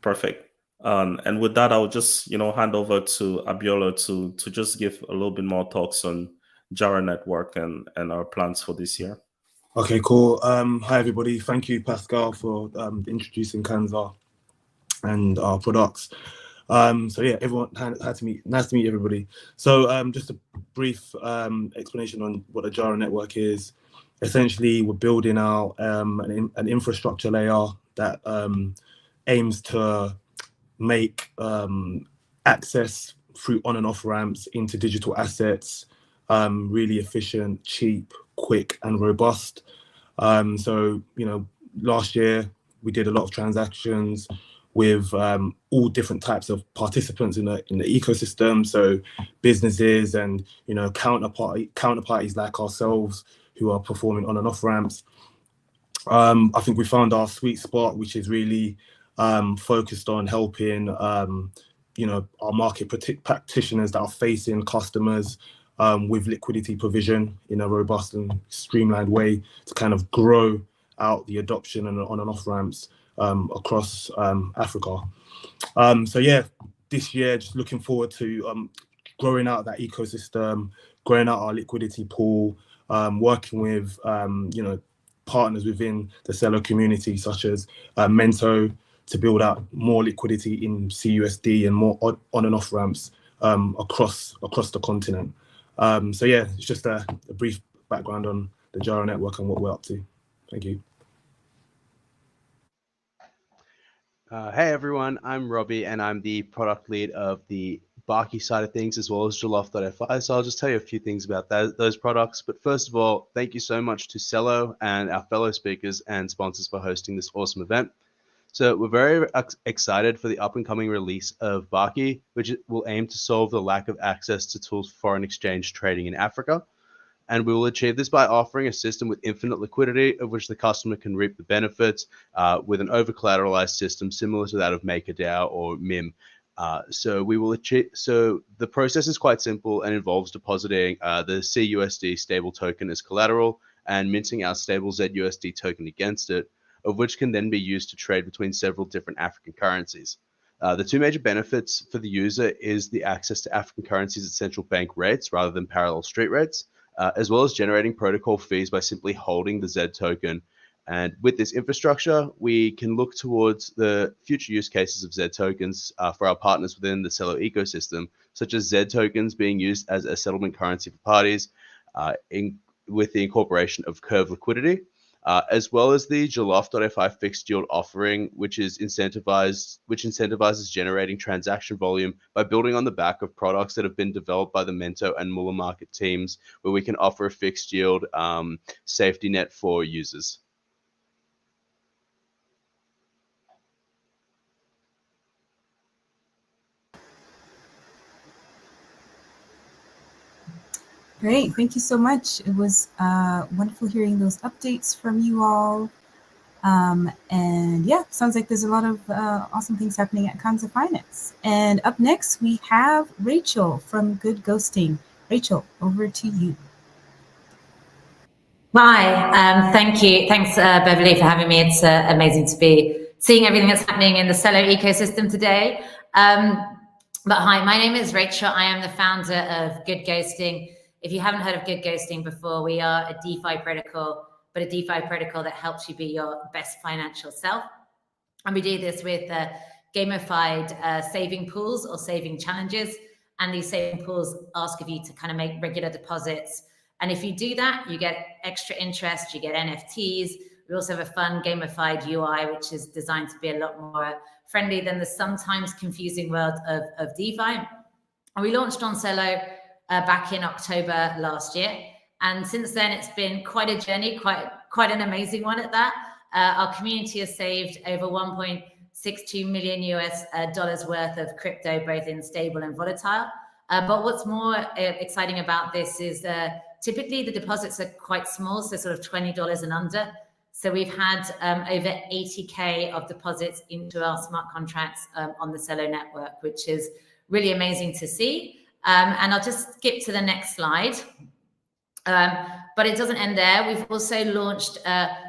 Perfect. And with that, I'll just, hand over to Abiola to just give a little bit more talks on Jara Network and our plans for this year. Okay, cool. Hi, everybody. Thank you, Pascal, for introducing Canza and our products. So yeah, everyone, nice to meet everybody. So just a brief explanation on what the Jara Network is. Essentially, we're building out an infrastructure layer that aims to make access through on and off ramps into digital assets really efficient, cheap, quick, and robust. So, last year we did a lot of transactions with all different types of participants in the ecosystem. So businesses and, counterparties like ourselves who are performing on and off ramps. I think we found our sweet spot, which is really focused on helping, our market practitioners that are facing customers with liquidity provision in a robust and streamlined way to kind of grow out the adoption and on and off ramps across Africa. So yeah, this year, just looking forward to growing out that ecosystem, growing out our liquidity pool, working with, partners within the Celo community, such as Mento, to build out more liquidity in CUSD and more on and off ramps across the continent. So yeah, it's just a brief background on the Jara Network and what we're up to. Thank you. Hey everyone, I'm Robbie and I'm the product lead of the Barkey side of things as well as Jollof.fi. So I'll just tell you a few things about those products. But first of all, thank you so much to Celo and our fellow speakers and sponsors for hosting this awesome event. So we're very excited for the up and coming release of Barkey, which will aim to solve the lack of access to tools for foreign exchange trading in Africa. And we will achieve this by offering a system with infinite liquidity of which the customer can reap the benefits with an over-collateralized system similar to that of MakerDAO or MIM. So the process is quite simple and involves depositing the CUSD stable token as collateral and minting our stable ZUSD token against it, of which can then be used to trade between several different African currencies. The two major benefits for the user is the access to African currencies at central bank rates rather than parallel street rates, as well as generating protocol fees by simply holding the Z token. And with this infrastructure, we can look towards the future use cases of Z tokens for our partners within the Celo ecosystem, such as Z tokens being used as a settlement currency for parties with the incorporation of curve liquidity, as well as the Jollof.fi fixed yield offering, which incentivizes generating transaction volume by building on the back of products that have been developed by the Mento and Muller market teams, where we can offer a fixed yield safety net for users. Great, thank you so much. It was wonderful hearing those updates from you all. And yeah, sounds like there's a lot of awesome things happening at Canza Finance. And up next, we have Rachel from Good Ghosting. Rachel, over to you. Hi, thank you. Thanks, Beverly, for having me. It's amazing to be seeing everything that's happening in the Celo ecosystem today. But hi, my name is Rachel. I am the founder of Good Ghosting. If you haven't heard of Good Ghosting before, we are a DeFi protocol, but a DeFi protocol that helps you be your best financial self. And we do this with gamified saving pools or saving challenges. And these saving pools ask of you to kind of make regular deposits. And if you do that, you get extra interest, you get NFTs. We also have a fun gamified UI, which is designed to be a lot more friendly than the sometimes confusing world of DeFi. And we launched on Celo back in October last year. And since then, it's been quite a journey, quite an amazing one at that. Our community has saved over 1.62 million US dollars worth of crypto, both in stable and volatile. But what's more exciting about this is typically the deposits are quite small, so sort of $20 and under. So we've had over 80K of deposits into our smart contracts on the Celo network, which is really amazing to see. And I'll just skip to the next slide. But it doesn't end there. We've also launched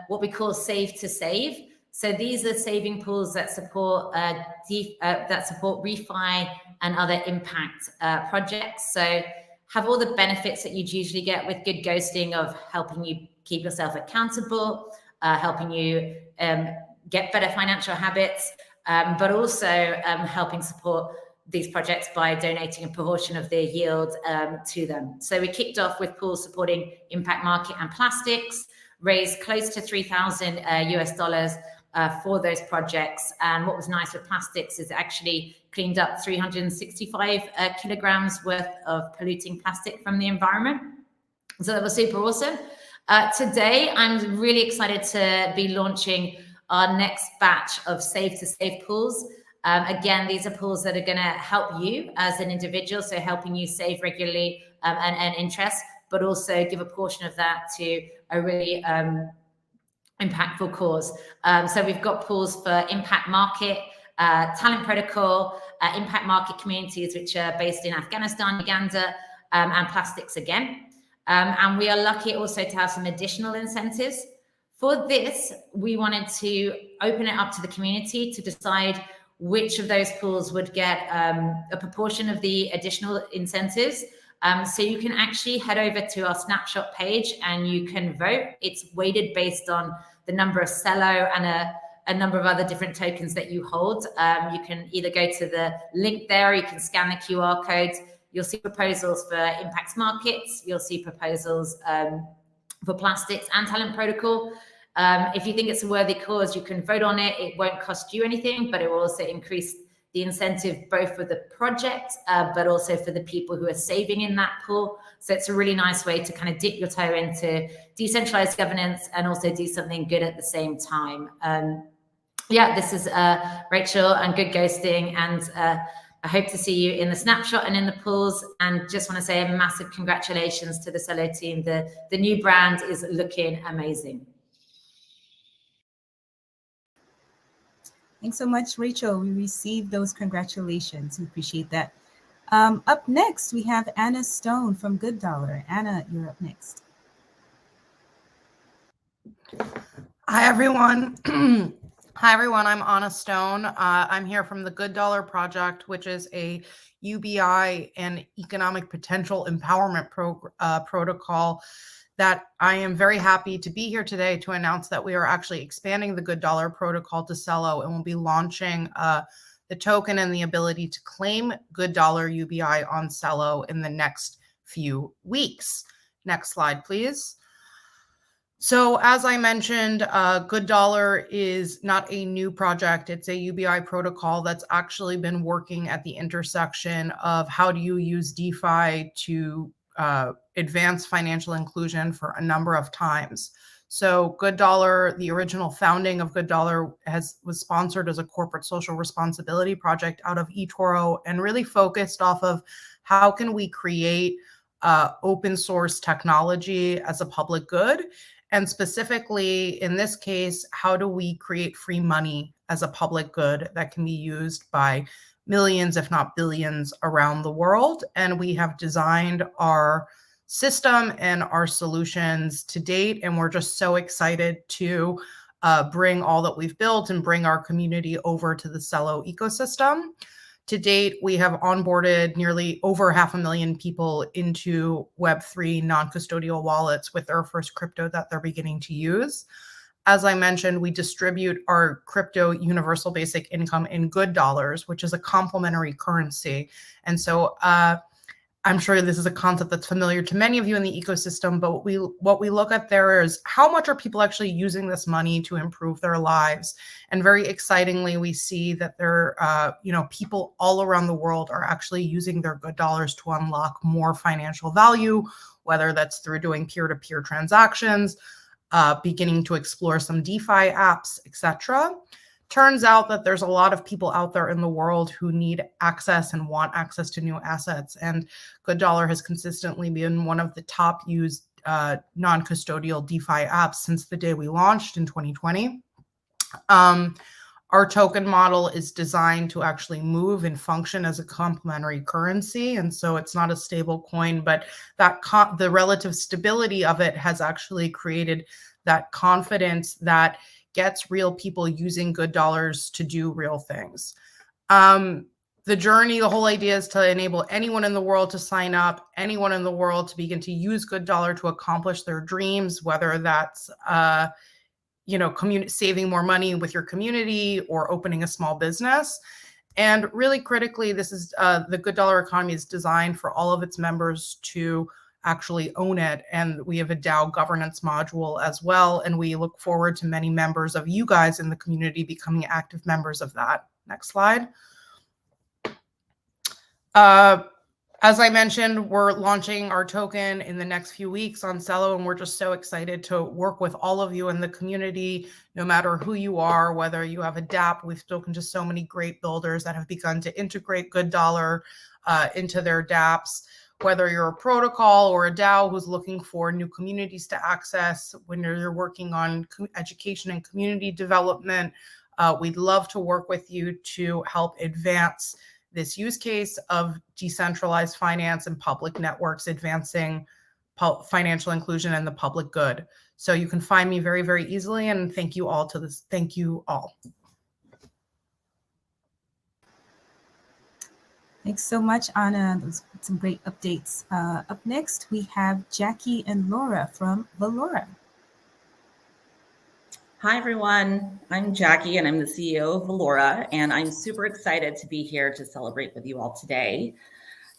what we call Save to Save. So these are saving pools that support refi and other impact projects. So have all the benefits that you'd usually get with good ghosting of helping you keep yourself accountable, helping you get better financial habits, but also helping support these projects by donating a proportion of their yield to them. So we kicked off with pools supporting impact market and plastics, raised close to 3,000 US dollars for those projects. And what was nice with plastics is it actually cleaned up 365 kilograms worth of polluting plastic from the environment. So that was super awesome. Today, I'm really excited to be launching our next batch of Save to Save pools. Again, these are pools that are going to help you as an individual, so helping you save regularly and interest, but also give a portion of that to a really impactful cause. So we've got pools for impact market, talent protocol, impact market communities, which are based in Afghanistan, Uganda, and plastics again. And we are lucky also to have some additional incentives. For this, we wanted to open it up to the community to decide which of those pools would get a proportion of the additional incentives. So you can actually head over to our snapshot page and you can vote. It's weighted based on the number of Celo and a number of other different tokens that you hold. You can either go to the link there, or you can scan the QR codes. You'll see proposals for impact markets. You'll see proposals for plastics and talent protocol. If you think it's a worthy cause, you can vote on it. It won't cost you anything, but it will also increase the incentive both for the project, but also for the people who are saving in that pool. So it's a really nice way to kind of dip your toe into decentralized governance and also do something good at the same time. Yeah, this is Rachel and Good Ghosting, and I hope to see you in the snapshot and in the pools. And just want to say a massive congratulations to the Celo team. The new brand is looking amazing. Thanks so much, Rachel. We received those congratulations. We appreciate that. Up next, we have Anna Stone from GoodDollar. Anna, you're up next. Hi, everyone. Hi, everyone. I'm Anna Stone. I'm here from the GoodDollar project, which is a UBI and economic potential empowerment protocol that I am very happy to be here today to announce that we are actually expanding the GoodDollar protocol to Celo, and we'll be launching the token and the ability to claim GoodDollar UBI on Celo in the next few weeks. Next slide, please. So as I mentioned, GoodDollar is not a new project. It's a UBI protocol that's actually been working at the intersection of how do you use DeFi to advance financial inclusion for a number of times. So GoodDollar, the original founding of GoodDollar was sponsored as a corporate social responsibility project out of eToro, and really focused off of how can we create open source technology as a public good. And specifically in this case, how do we create free money as a public good that can be used by millions, if not billions, around the world? And we have designed our system and our solutions to date, and we're just so excited to bring all that we've built and bring our community over to the Celo ecosystem. To date, we have onboarded nearly over 500,000 people into Web3 non-custodial wallets with their first crypto that they're beginning to use. As I mentioned, we distribute our crypto universal basic income in GoodDollars, which is a complementary currency. And so I'm sure this is a concept that's familiar to many of you in the ecosystem, but what we look at there is how much are people actually using this money to improve their lives. And very excitingly, we see that there, people all around the world are actually using their good dollars to unlock more financial value, whether that's through doing peer-to-peer transactions, beginning to explore some DeFi apps, etc. Turns out that there's a lot of people out there in the world who need access and want access to new assets. And GoodDollar has consistently been one of the top used non-custodial DeFi apps since the day we launched in 2020. Our token model is designed to actually move and function as a complementary currency. And so it's not a stable coin, but the relative stability of it has actually created that confidence that gets real people using good dollars to do real things. The journey, the whole idea is to enable anyone in the world to sign up, anyone in the world to begin to use GoodDollar to accomplish their dreams, whether that's saving more money with your community or opening a small business. And really critically, this is the GoodDollar economy is designed for all of its members to actually own it. And we have a DAO governance module as well. And we look forward to many members of you guys in the community becoming active members of that. Next slide. As I mentioned, we're launching our token in the next few weeks on Celo, and we're just so excited to work with all of you in the community, no matter who you are, whether you have a dApp. We've spoken to so many great builders that have begun to integrate GoodDollar into their dApps. Whether you're a protocol or a DAO who's looking for new communities to access, when you're working on education and community development, we'd love to work with you to help advance this use case of decentralized finance and public networks advancing financial inclusion and the public good. So you can find me very, very easily. And thank you all to this. Thank you all. Thanks so much, Anna. Those were some great updates. Up next, we have Jackie and Laura from Valora. Hi, everyone. I'm Jackie, and I'm the CEO of Valora, and I'm super excited to be here to celebrate with you all today.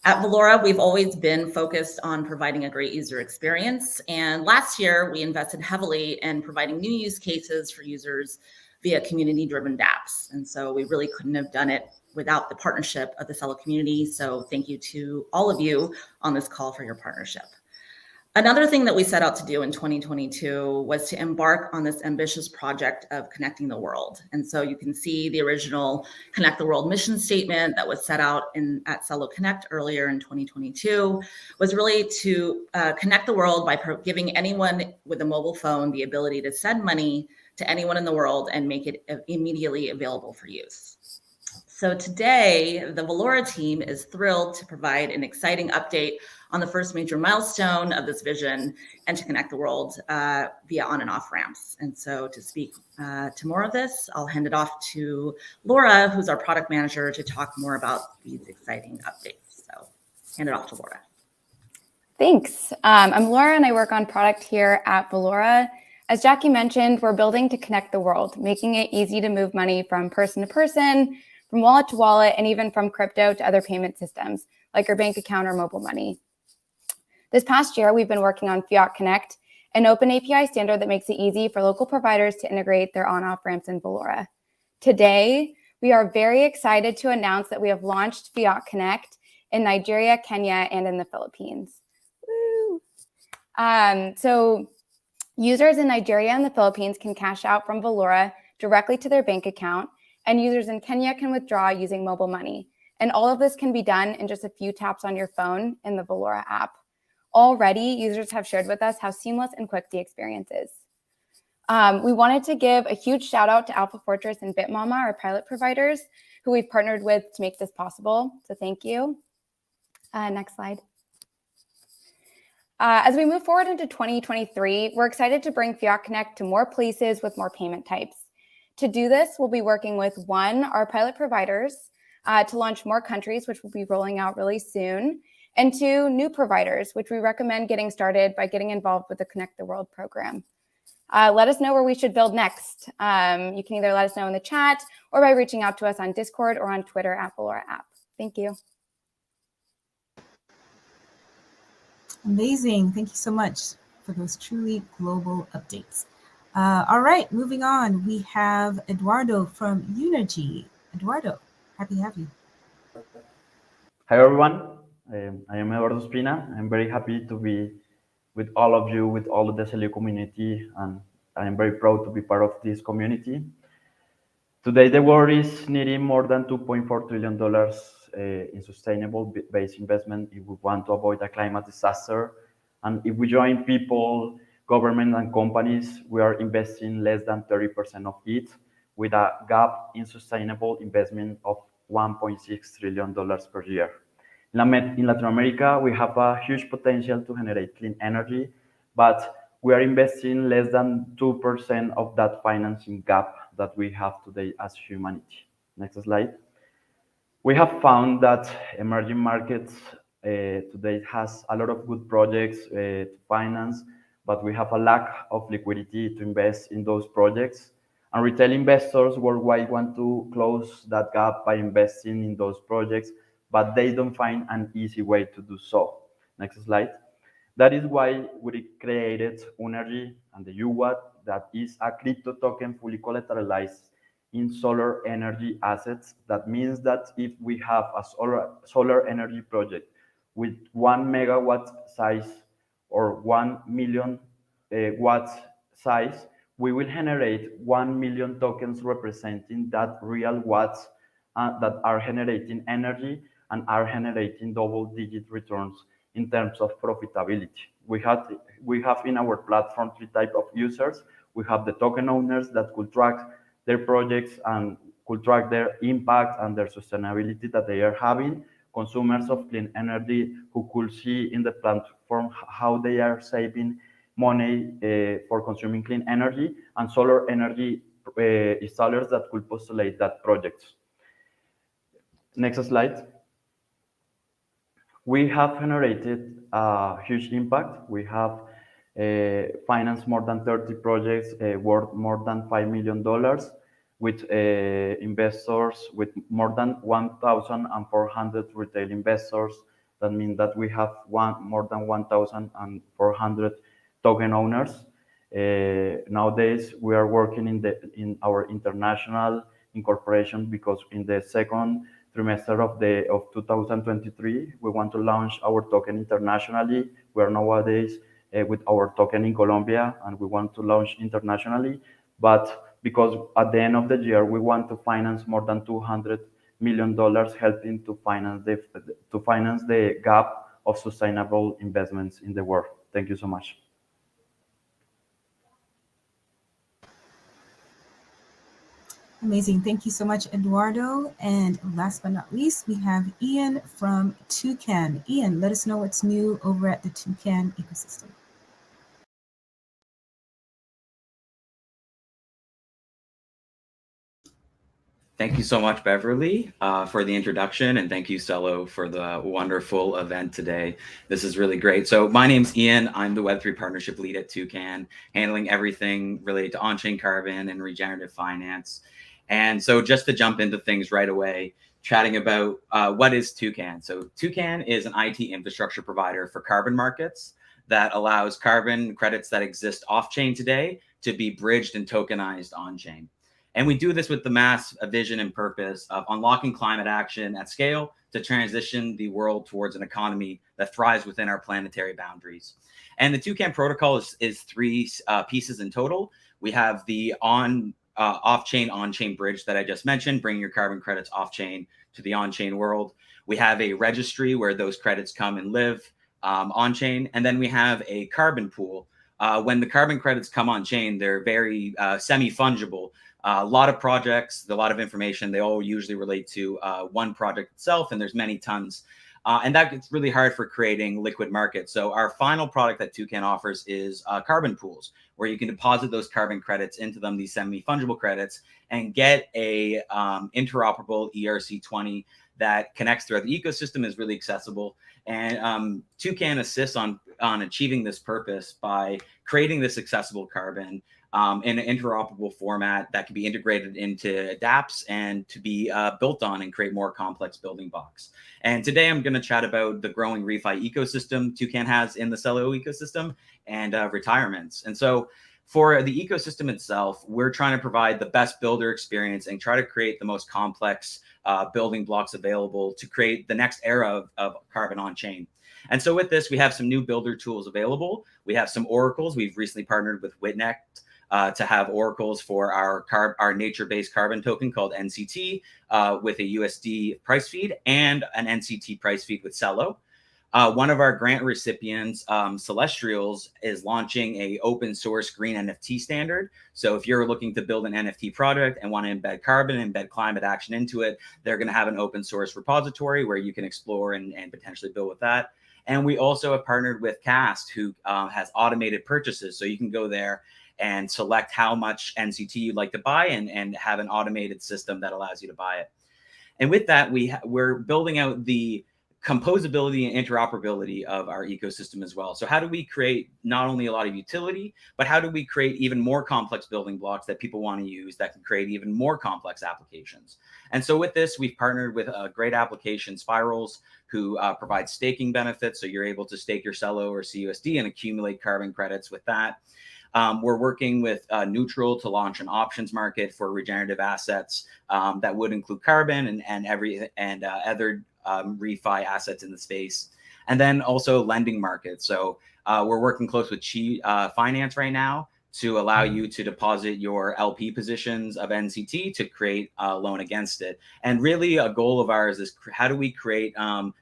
At Valora, we've always been focused on providing a great user experience, and last year, we invested heavily in providing new use cases for users via community-driven dApps, and so we really couldn't have done it without the partnership of the Celo community, so thank you to all of you on this call for your partnership. Another thing that we set out to do in 2022 was to embark on this ambitious project of connecting the world. And so you can see the original Connect the World mission statement that was set out at Celo Connect earlier in 2022 was really to connect the world by giving anyone with a mobile phone the ability to send money to anyone in the world and make it immediately available for use. So today, the Valora team is thrilled to provide an exciting update on the first major milestone of this vision and to connect the world via on and off ramps. And so to speak to more of this, I'll hand it off to Laura, who's our product manager, to talk more about these exciting updates. So hand it off to Laura. Thanks. I'm Laura and I work on product here at Valora. As Jackie mentioned, we're building to connect the world, making it easy to move money from person to person, from wallet to wallet, and even from crypto to other payment systems, like your bank account or mobile money. This past year, we've been working on Fiat Connect, an open API standard that makes it easy for local providers to integrate their on-off ramps in Valora. Today, we are very excited to announce that we have launched Fiat Connect in Nigeria, Kenya, and in the Philippines. Woo! So users in Nigeria and the Philippines can cash out from Valora directly to their bank account, and users in Kenya can withdraw using mobile money. And all of this can be done in just a few taps on your phone in the Valora app. Already, users have shared with us how seamless and quick the experience is. We wanted to give a huge shout out to Alpha Fortress and Bitmama, our pilot providers, who we've partnered with to make this possible. So thank you. Next slide. As we move forward into 2023, we're excited to bring Fiat Connect to more places with more payment types. To do this, we'll be working with our pilot providers to launch more countries, which we'll be rolling out really soon, and 2 new providers, which we recommend getting started by getting involved with the Connect the World program. Let us know where we should build next. You can either let us know in the chat or by reaching out to us on Discord or on Twitter at Valora app. Thank you. Amazing. Thank you so much for those truly global updates. All right, moving on. We have Eduardo from Unergy. Eduardo, happy to have you. Hi everyone, I am Eduardo Spina. I'm very happy to be with all of you, with all of the Celo community, and I am very proud to be part of this community. Today, the world is needing more than $2.4 trillion in sustainable based investment if we want to avoid a climate disaster. And if we join people, government, and companies, we are investing less than 30% of it, with a gap in sustainable investment of $1.6 trillion per year. In Latin America, we have a huge potential to generate clean energy, but we are investing less than 2% of that financing gap that we have today as humanity. Next slide. We have found that emerging markets today has a lot of good projects to finance, but we have a lack of liquidity to invest in those projects. And retail investors worldwide want to close that gap by investing in those projects, but they don't find an easy way to do so. Next slide. That is why we created Unergy and the UWAT, that is a crypto token fully collateralized in solar energy assets. That means that if we have a solar energy project with 1 megawatt size or 1 million watts size, we will generate 1 million tokens representing that real watts that are generating energy and are generating double-digit returns in terms of profitability. We have in our platform 3 types of users. We have the token owners that could track their projects and could track their impact and their sustainability that they are having. Consumers of clean energy who could see in the platform how they are saving money for consuming clean energy, and solar energy installers that could postulate that project. Next slide. We have generated a huge impact. We have financed more than 30 projects worth more than $5 million with investors, with more than 1,400 retail investors. That means that we have more than 1,400 token owners. Nowadays, we are working in our international incorporation, because in the second trimester of 2023, we want to launch our token internationally. We are nowadays with our token in Colombia, and we want to launch internationally. But because at the end of the year, we want to finance more than $200 million, helping to finance the gap of sustainable investments in the world. Thank you so much. Amazing. Thank you so much, Eduardo. And last but not least, we have Ian from Toucan. Ian, let us know what's new over at the Toucan ecosystem. Thank you so much, Beverly, for the introduction, and thank you, Celo, for the wonderful event today. This is really great. So my name's Ian. I'm the Web3 Partnership Lead at Toucan, handling everything related to on-chain carbon and regenerative finance. And so just to jump into things right away, chatting about what is Toucan. So Toucan is an IT infrastructure provider for carbon markets that allows carbon credits that exist off-chain today to be bridged and tokenized on-chain. And we do this with the mass vision and purpose of unlocking climate action at scale to transition the world towards an economy that thrives within our planetary boundaries. And the Toucan protocol is 3 pieces in total. We have the off-chain, on-chain bridge that I just mentioned, bringing your carbon credits off-chain to the on-chain world. We have a registry where those credits come and live on-chain. And then we have a carbon pool. When the carbon credits come on-chain, they're very semi-fungible. A lot of projects, a lot of information, they all usually relate to one project itself, and there's many tons. And that gets really hard for creating liquid markets. So our final product that Toucan offers is carbon pools, where you can deposit those carbon credits into them, these semi-fungible credits, and get a interoperable ERC20 that connects throughout the ecosystem is really accessible. And Toucan assists on achieving this purpose by creating this accessible carbon in an interoperable format that can be integrated into dApps and to be built on and create more complex building blocks. And today I'm going to chat about the growing refi ecosystem Toucan has in the Celo ecosystem and retirements. And so for the ecosystem itself, we're trying to provide the best builder experience and try to create the most complex building blocks available to create the next era of carbon on chain. And so with this, we have some new builder tools available. We have some oracles. We've recently partnered with Witnect to have oracles for our nature-based carbon token called NCT with a USD price feed and an NCT price feed with Celo. One of our grant recipients, Celestials, is launching a open source green NFT standard. So if you're looking to build an NFT product and want to embed carbon, embed climate action into it, they're going to have an open source repository where you can explore and potentially build with that. And we also have partnered with Cast, who has automated purchases. So you can go there and select how much NCT you'd like to buy and have an automated system that allows you to buy it. And with that, we're building out the composability and interoperability of our ecosystem as well. So how do we create not only a lot of utility, but how do we create even more complex building blocks that people want to use that can create even more complex applications? And so with this, we've partnered with a great application, Spirals, who provide staking benefits. So you're able to stake your Celo or CUSD and accumulate carbon credits with that. We're working with Neutral to launch an options market for regenerative assets that would include carbon and other refi assets in the space. And then also lending markets. So we're working close with Finance right now to allow you to deposit your LP positions of NCT to create a loan against it. And really a goal of ours is how do we create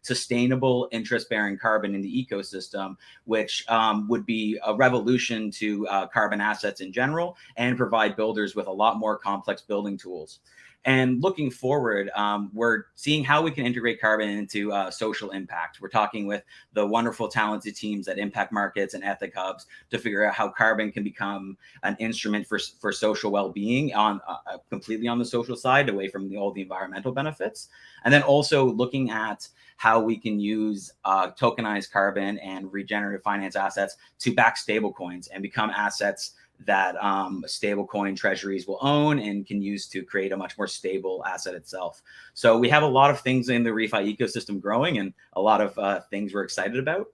sustainable interest-bearing carbon in the ecosystem, which would be a revolution to carbon assets in general and provide builders with a lot more complex building tools. And looking forward, we're seeing how we can integrate carbon into social impact. We're talking with the wonderful, talented teams at Impact Markets and Ethic Hubs to figure out how carbon can become an instrument for social well-being on completely on the social side, away from all the environmental benefits. And then also looking at how we can use tokenized carbon and regenerative finance assets to back stablecoins and become assets that stablecoin treasuries will own and can use to create a much more stable asset itself. So we have a lot of things in the refi ecosystem growing and a lot of things we're excited about.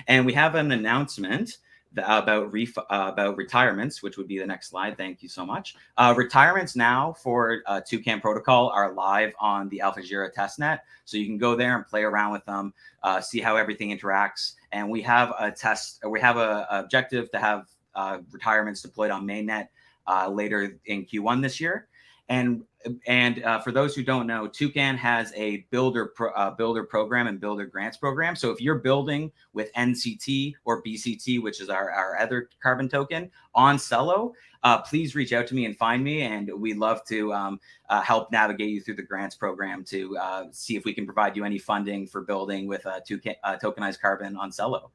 And we have an announcement about retirements, which would be the next slide. Thank you so much. Retirements now for Toucan protocol are live on the AlphaGiro testnet. So you can go there and play around with them, see how everything interacts. And we have a objective to have retirements deployed on mainnet later in Q1 this year. And for those who don't know, Toucan has a builder program and builder grants program. So if you're building with NCT or BCT, which is our other carbon token on Celo, please reach out to me and find me. And we'd love to help navigate you through the grants program to see if we can provide you any funding for building with tokenized carbon on Celo.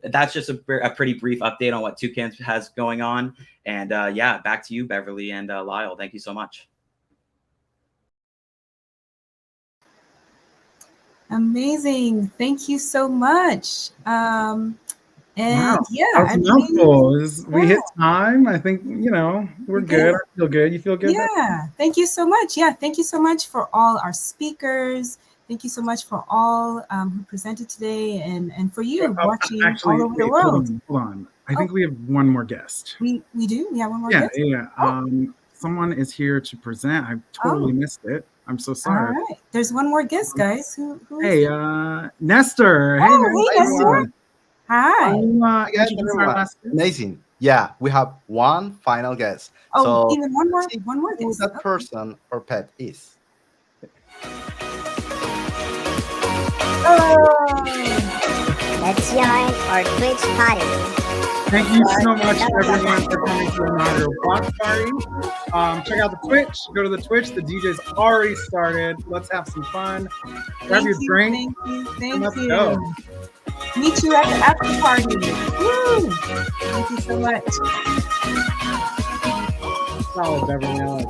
That's just a pretty brief update on what Toucan has going on. And yeah, back to you, Beverly and Lyle. Thank you so much. Amazing. Thank you so much. And wow. yeah, that was mouthful. We hit time. I think, we're good. I feel good. You feel good? Yeah. Thank you so much. Yeah. Thank you so much for all our speakers. Thank you so much for all who presented today and for you watching all over the world. Hold on. I think we have one more guest. We do? We have one more guest? Yeah. Someone is here to present. I totally missed it. I'm so sorry. All right. There's one more guest, guys. Who hey, Nestor. Hey, Nestor. Hi. Amazing. Yeah, we have one final guest. Oh, so even one more guest. Who that person or pet is. Let's join our Twitch party. Thank you so much, everyone, for coming to the inaugural block party. Check out the Twitch. Go to the Twitch. The DJ's already started. Let's have some fun. Grab your drink. Thank you. Go. Meet you at the after party. Woo! Thank you so much. Solid, Beverly.